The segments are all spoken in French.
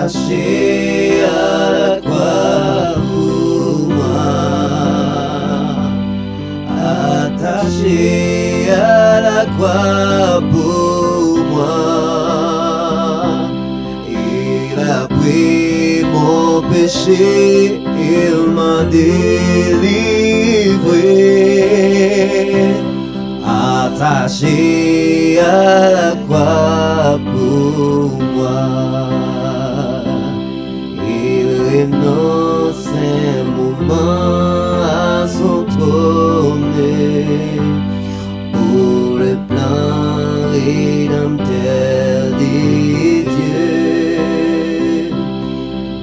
attaché à la croix pour moi, attaché à la croix pour moi. Il a pris mon péché, il m'a délivré, attaché à la croix pour moi. Il renonce un moment à son trône pour le plan rédempteur des dieux,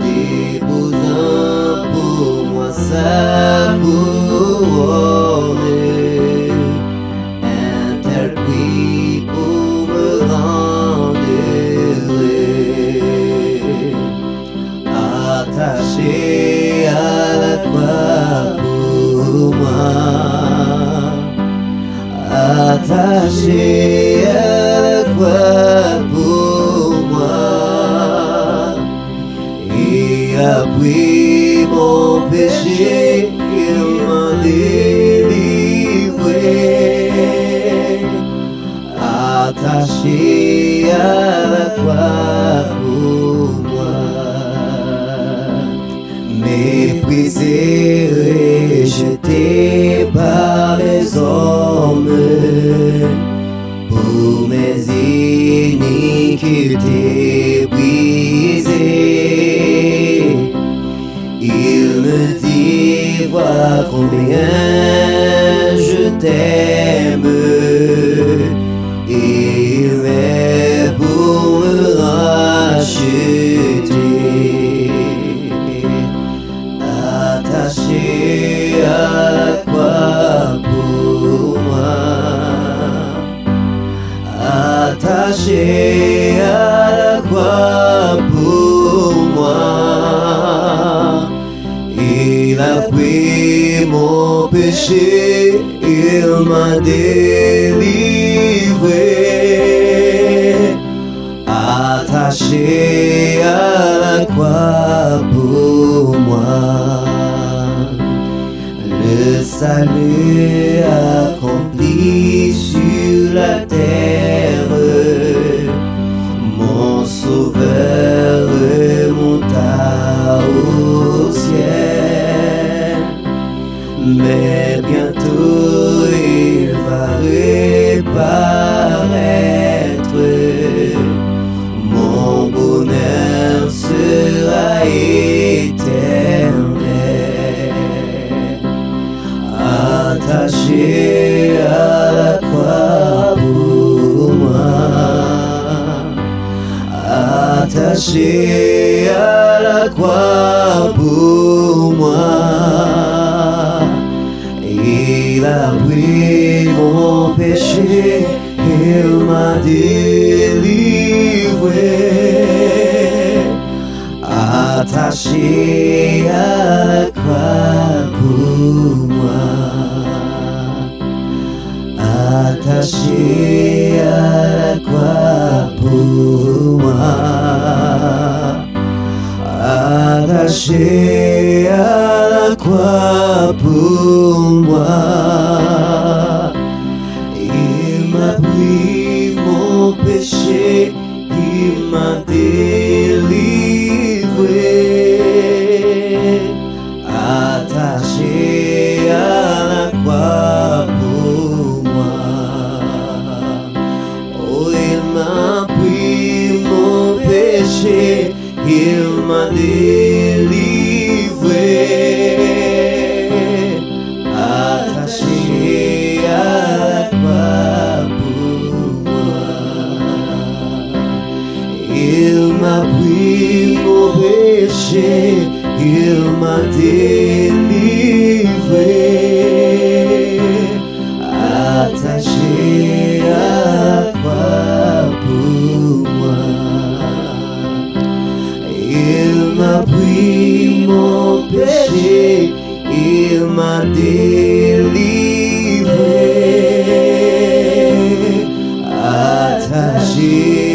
déposant pour moi sa couronne, interpris pour me rendre heureux, attaché à la croix pour moi, attaché à la croix pour moi. Il a pris mon péché, il m'a délivré, attaché à la croix pour moi. Méprisé, rejeté par les hommes, pour mes iniquités brisées, il me dit, vois combien je t'aime, et il m'est pour me racheter, attaché à la croix pour moi, attaché à la croix pour moi. Il a pris mon péché, il m'a délivré, attaché à la croix pour moi. Le salut accompli sur la terre, mon sauveur remonta au ciel, mais bientôt il va reparaître, mon bonheur sera éternel, attaché à la croix pour moi, attaché à la croix pour moi. Il a pris mon péché, il m'a délivré, attaché à la croix pour moi, attaché à la croix pour moi, attaché à la croix pour moi. Il m'a pris mon péché, il m'a délivré, attaché à la croix pour moi. Oh, il m'a pris mon péché, il m'a délivré, attaché à la croix pour moi. Il m'a pris mon péché, il m'a délivré, attaché à la croix pour moi. Il m'a pris mon péché, il m'a délivré, attaché